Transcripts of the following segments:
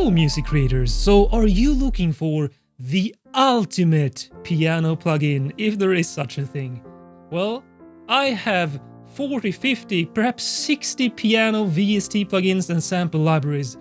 Hello music creators! So are you looking for the ultimate piano plugin, if there is such a thing? Well, I have 40, 50, perhaps 60 piano VST plugins and sample libraries,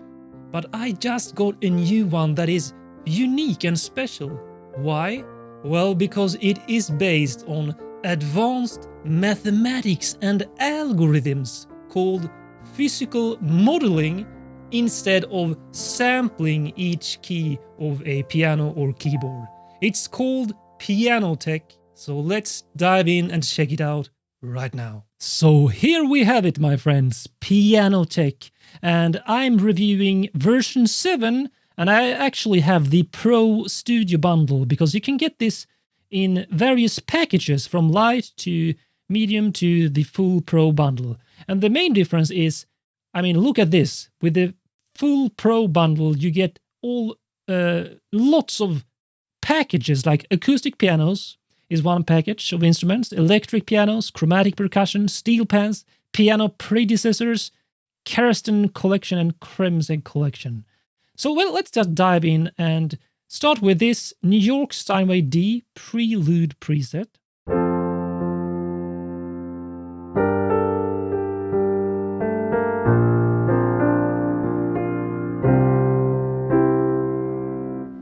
but I just got a new one that is unique and special. Why? Well, because it is based on advanced mathematics and algorithms called physical modeling instead of sampling each key of a piano or keyboard. It's called Pianoteq, so let's dive in and check it out right now. So here we have it, my friends, Pianoteq, and I'm reviewing version 7, and I actually have the Pro Studio bundle because you can get this in various packages from light to medium to the full Pro bundle. And the main difference is, I mean, look at this. With the full Pro bundle, you get all lots of packages, like acoustic pianos is one package of instruments, electric pianos, chromatic percussion, steel pans, piano predecessors, Karsten collection, and Crimson collection. So, well, let's just dive in and start with this New York Steinway D Prelude preset.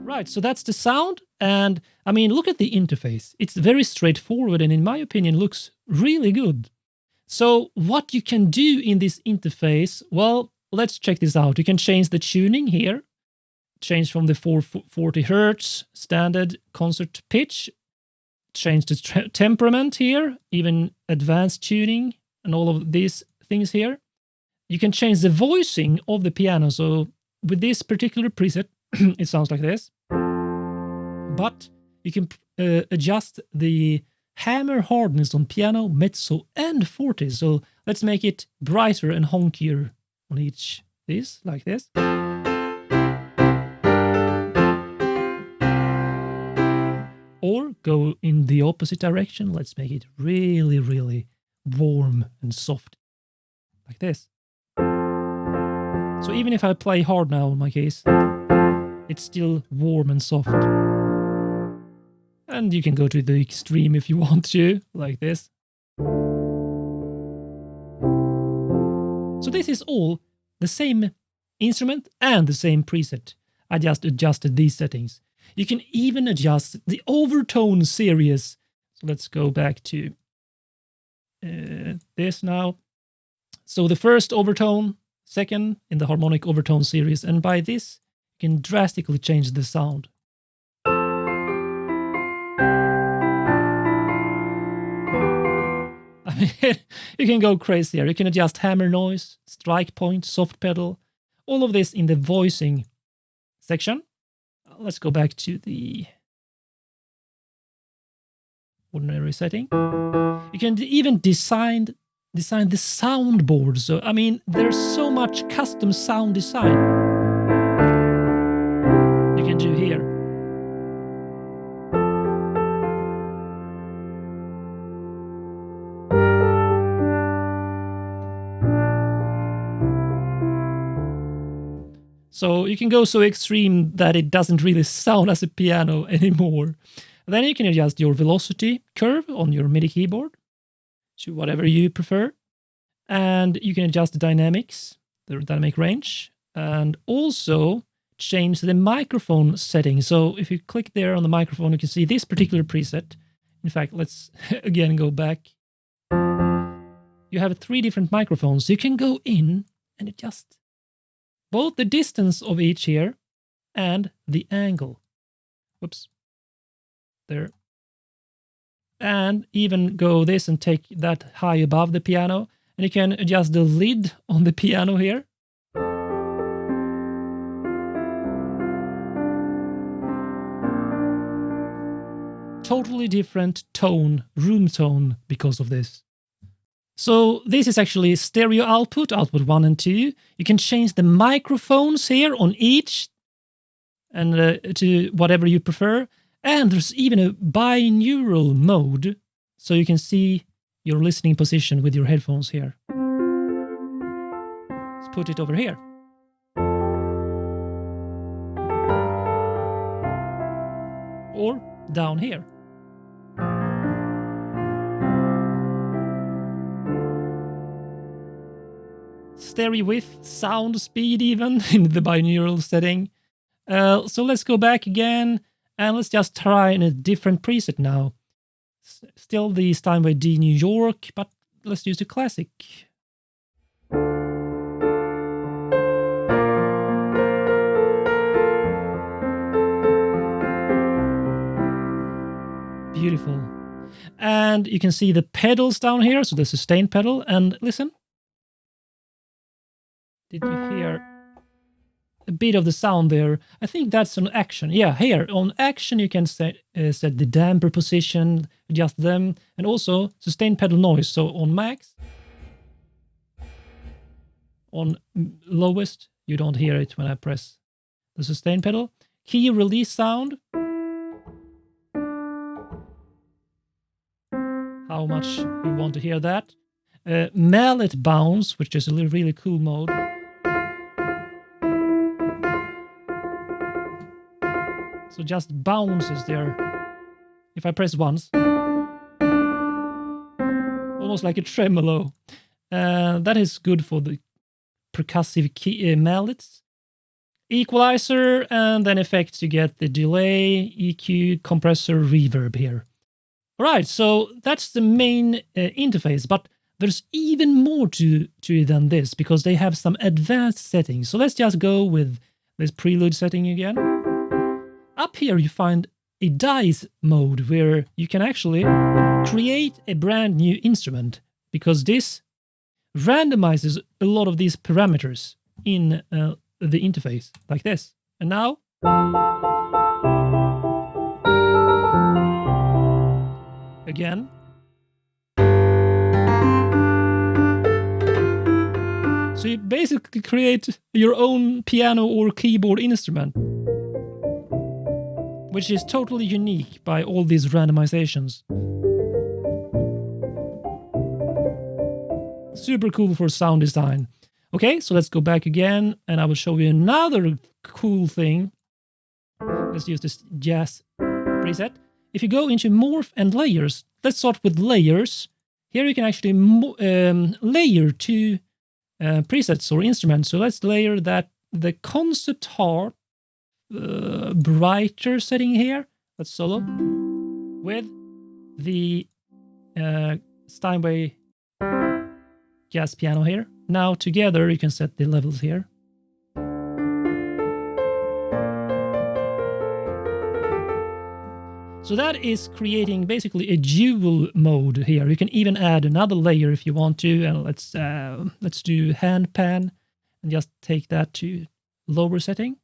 Right, so that's the sound, and I mean, look at the interface. It's very straightforward and in my opinion looks really good. So what you can do in this interface, well, let's check this out. You can change the tuning here, change from the 440 Hertz standard concert pitch, change the temperament here, even advanced tuning and all of these things here. You can change the voicing of the piano. So with this particular preset, it sounds like this. But you can adjust the hammer hardness on piano, mezzo, and forte. So let's make it brighter and honkier on each this, like this. Or go in the opposite direction. Let's make it really, really warm and soft, like this. So even if I play hard now in my case, it's still warm and soft. And you can go to the extreme if you want to, like this. So this is all the same instrument and the same preset. I just adjusted these settings. You can even adjust the overtone series. So let's go back to this now. So the first overtone, second in the harmonic overtone series, and by this you can drastically change the sound. I mean, you can go crazy here. You can adjust hammer noise, strike point, soft pedal, all of this in the voicing section. Let's go back to the ordinary setting. You can even design the soundboard. So, I mean, there's so much custom sound design you can do here. So you can go so extreme that it doesn't really sound as a piano anymore. Then you can adjust your velocity curve on your MIDI keyboard to whatever you prefer. And you can adjust the dynamics, the dynamic range, and also change the microphone setting. So if you click there on the microphone, you can see this particular preset. In fact, let's again go back. You have 3 different microphones. You can go in and adjust both the distance of each here and the angle. Whoops. There. And even go this and take that high above the piano. And you can adjust the lid on the piano here. Totally different tone, room tone because of this. So this is actually stereo output 1 and 2. You can change the microphones here on each and to whatever you prefer. And there's even a binaural mode, so you can see your listening position with your headphones here. Let's put it over here. down here. Stereo width, sound speed even in the binaural setting. So let's go back again and let's just try in a different preset now. Still the Steinway D New York, but let's use the classic. Beautiful. And you can see the pedals down here, so the sustain pedal, and listen. Did you hear a bit of the sound there? I think that's on action. Yeah, here on action you can set the damper position, adjust them, and also sustain pedal noise. So on max, on lowest, you don't hear it when I press the sustain pedal. Key release sound. How much you want to hear that. Mallet bounce, which is a really cool mode. So just bounces there. If I press once, almost like a tremolo. That is good for the percussive key, mallets. Equalizer, and then effects, you get the delay, EQ, compressor, reverb here. Alright, so that's the main interface, but there's even more to it than this, because they have some advanced settings. So let's just go with this prelude setting again. Up here you find a dice mode where you can actually create a brand new instrument, because this randomizes a lot of these parameters in the interface, like this. And now again. So you basically create your own piano or keyboard instrument, which is totally unique by all these randomizations. Super cool for sound design. Okay, so let's go back again and I will show you another cool thing. Let's use this jazz preset. If you go into morph and layers, let's start with layers. Here you can actually layer two presets or instruments. So let's layer that the concept harp brighter setting here. Let's solo with the Steinway jazz piano here. Now together you can set the levels here. So that is creating basically a dual mode here. You can even add another layer if you want to. And let's do hand pan and just take that to lower setting.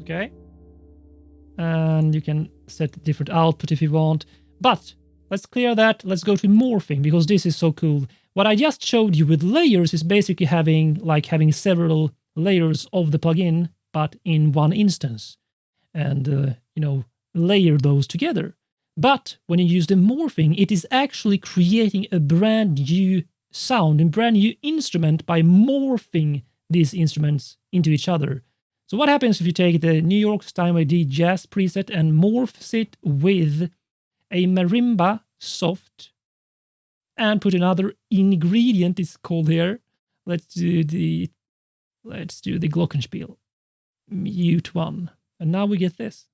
Okay. And you can set different output if you want. But let's clear that. Let's go to morphing because this is so cool. What I just showed you with layers is basically having several layers of the plugin, but in one instance. And, layer those together. But when you use the morphing, it is actually creating a brand new sound, a brand new instrument by morphing these instruments into each other. So what happens if you take the New York Steinway D Jazz preset and morphs it with a Marimba soft and put another ingredient, it's called here. Let's do the Glockenspiel. Mute 1. And now we get this.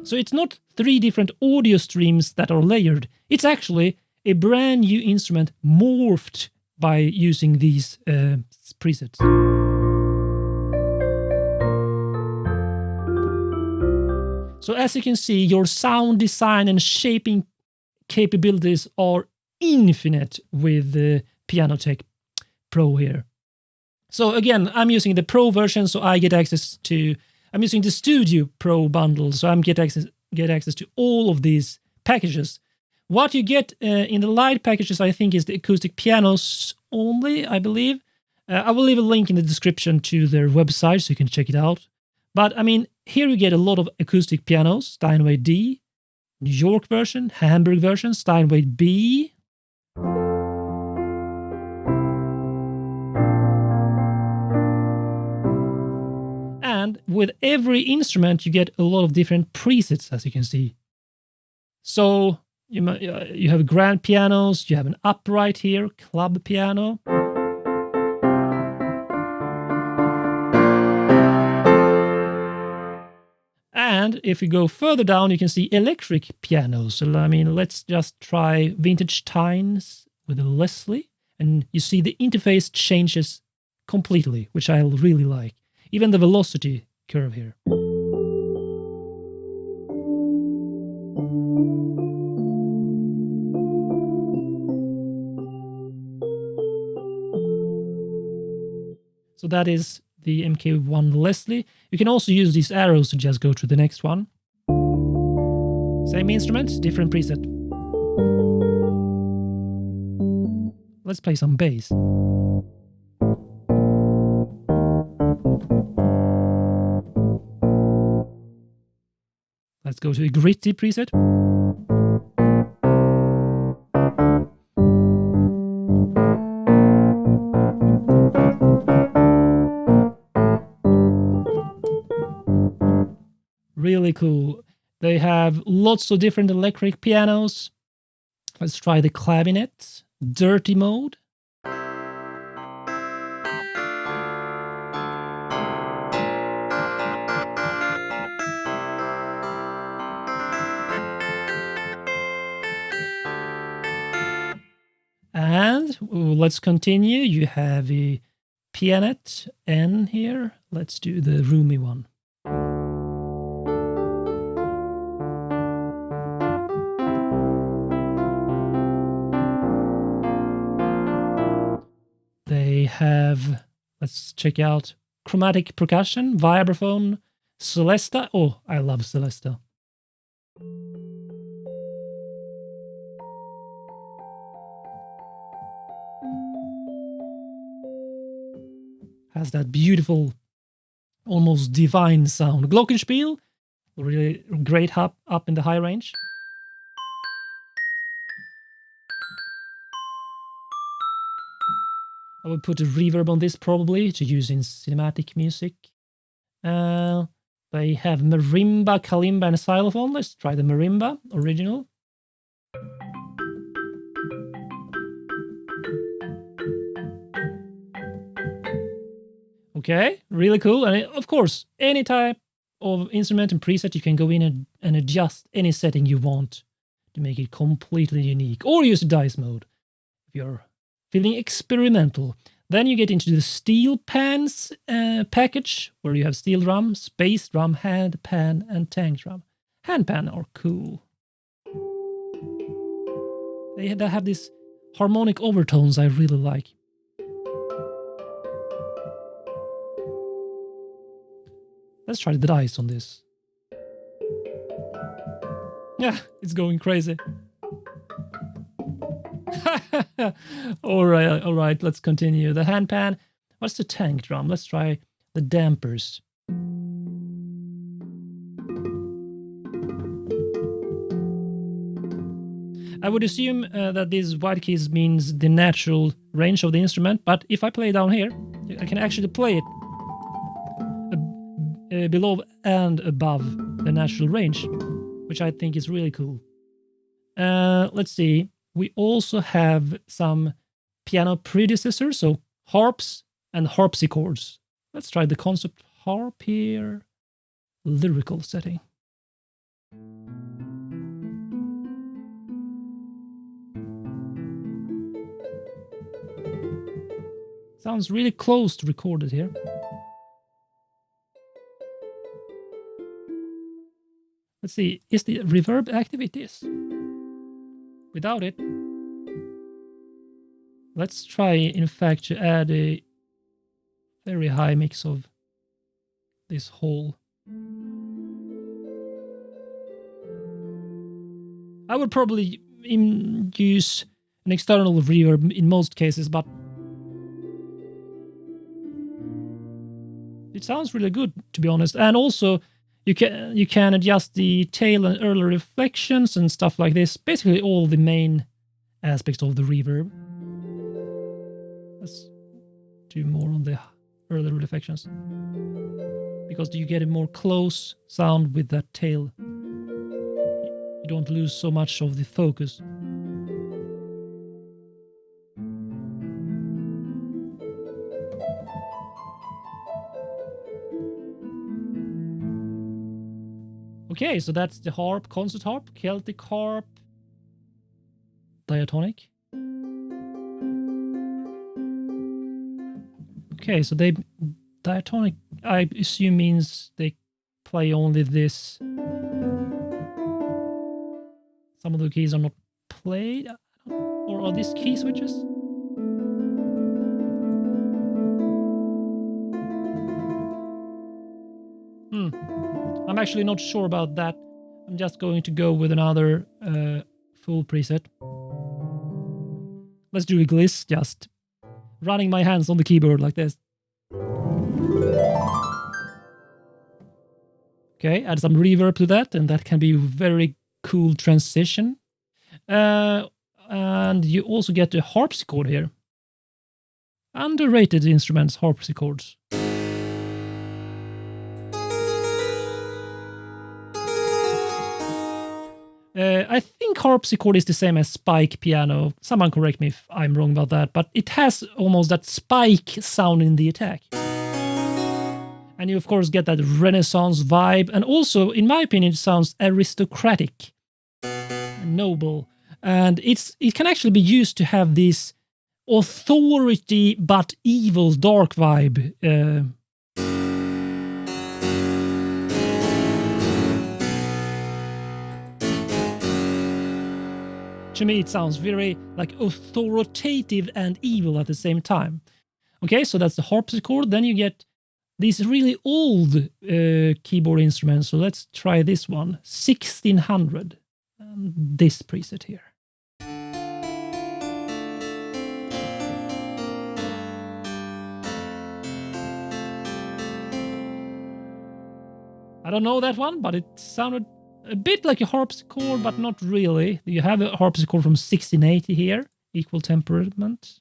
So it's not 3 different audio streams that are layered. It's actually a brand new instrument morphed by using these presets. So as you can see, your sound design and shaping capabilities are infinite with the Pianoteq Pro here. So again, I'm using the Pro version, so I get access to... I'm using the Studio Pro bundle, so I'm get access to all of these packages. What you get in the light packages, I think, is the acoustic pianos only, I believe. I will leave a link in the description to their website so you can check it out. But, I mean, here you get a lot of acoustic pianos, Steinway D, New York version, Hamburg version, Steinway B. with every instrument you get a lot of different presets, as you can see. So you have grand pianos, you have an upright here, club piano. And if we go further down, you can see electric pianos. So, I mean, let's just try vintage tines with a Leslie. And you see the interface changes completely, which I really like. Even the velocity curve here. So that is the MK1 Leslie. You can also use these arrows to just go to the next one. Same instrument, different preset. Let's play some bass. Let's go to a gritty preset. Really cool. They have lots of different electric pianos. Let's try the clavinet, dirty mode. And let's continue. You have a pianet N here. Let's do the roomy one. They have, let's check out chromatic percussion, vibraphone, Celesta. Oh, I love Celesta. Has that beautiful, almost divine sound. Glockenspiel, really great up in the high range. I would put a reverb on this probably to use in cinematic music. They have marimba, kalimba, and xylophone. Let's try the marimba original. Okay, really cool. And of course, any type of instrument and preset, you can go in and adjust any setting you want to make it completely unique. Or use a dice mode if you're feeling experimental. Then you get into the steel pans package, where you have steel drums, bass drum, hand pan, and tank drum. Hand pan are cool. They have these harmonic overtones I really like. Let's try the dice on this. Yeah, it's going crazy. all right, let's continue. The hand pan. What's the tank drum? Let's try the dampers. I would assume that these white keys means the natural range of the instrument, but if I play down here, I can actually play it below and above the natural range, which I think is really cool. Let's see. We also have some piano predecessors, so harps and harpsichords. Let's try the concept harp here. Lyrical setting. Sounds really close to recorded here. Let's see, is the reverb active? It is. Without it, let's try, in fact, to add a very high mix of this whole. I would probably use an external reverb in most cases, but it sounds really good, to be honest. And also, you can adjust the tail and early reflections and stuff like this. Basically, all the main aspects of the reverb. Let's do more on the early reflections. because you get a more close sound with that tail. You don't lose so much of the focus. Okay, so that's the harp, concert harp, Celtic harp, diatonic. Okay, so diatonic, I assume, means they play only this. Some of the keys are not played, or are these key switches? I'm actually not sure about that. I'm just going to go with another full preset. Let's do a gliss, just running my hands on the keyboard like this. Okay, add some reverb to that, and that can be a very cool transition. And you also get a harpsichord here. Underrated instruments, harpsichords. I think harpsichord is the same as spike piano. Someone correct me if I'm wrong about that, but it has almost that spike sound in the attack. And you, of course, get that Renaissance vibe. And also, in my opinion, it sounds aristocratic, noble. And it can actually be used to have this authority but evil dark vibe. To me, it sounds very like authoritative and evil at the same time. Okay, so that's the harpsichord. Then you get these really old keyboard instruments. So let's try this one, 1600. And this preset here. I don't know that one, but it sounded a bit like a harpsichord, but not really. You have a harpsichord from 1680 here, equal temperament.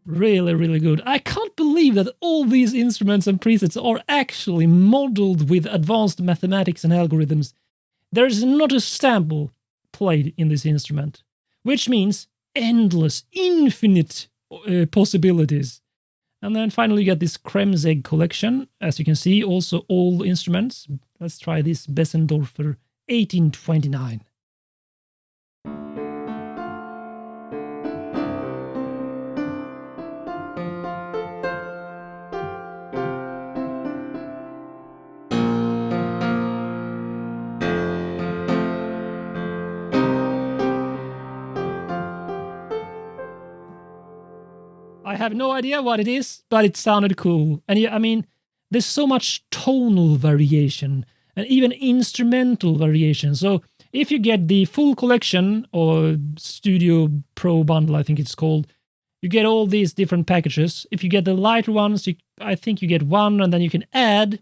Really, really good. I can't believe that all these instruments and presets are actually modeled with advanced mathematics and algorithms. There's not a sample played in this instrument, which means endless, infinite possibilities. And then finally you get this Kremzeg collection. As you can see, also old instruments. Let's try this Bessendorfer 1829. I have no idea what it is, but it sounded cool. And yeah, I mean, there's so much tonal variation and even instrumental variation. So if you get the full collection or Studio Pro bundle, I think it's called, you get all these different packages. If you get the lighter ones, I think you get one, and then you can add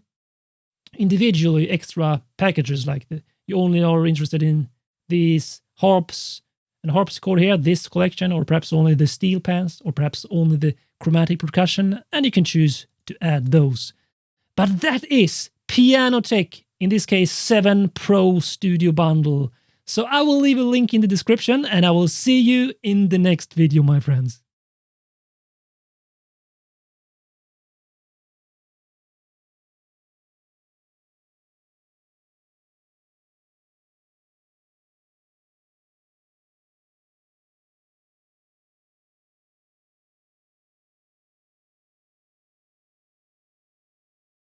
individually extra packages, like you only are interested in these harps and harpsichord here, this collection, or perhaps only the steel pans, or perhaps only the chromatic percussion, and you can choose to add those. But that is Pianoteq, in this case 7 Pro Studio Bundle. So I will leave a link in the description, and I will see you in the next video, my friends.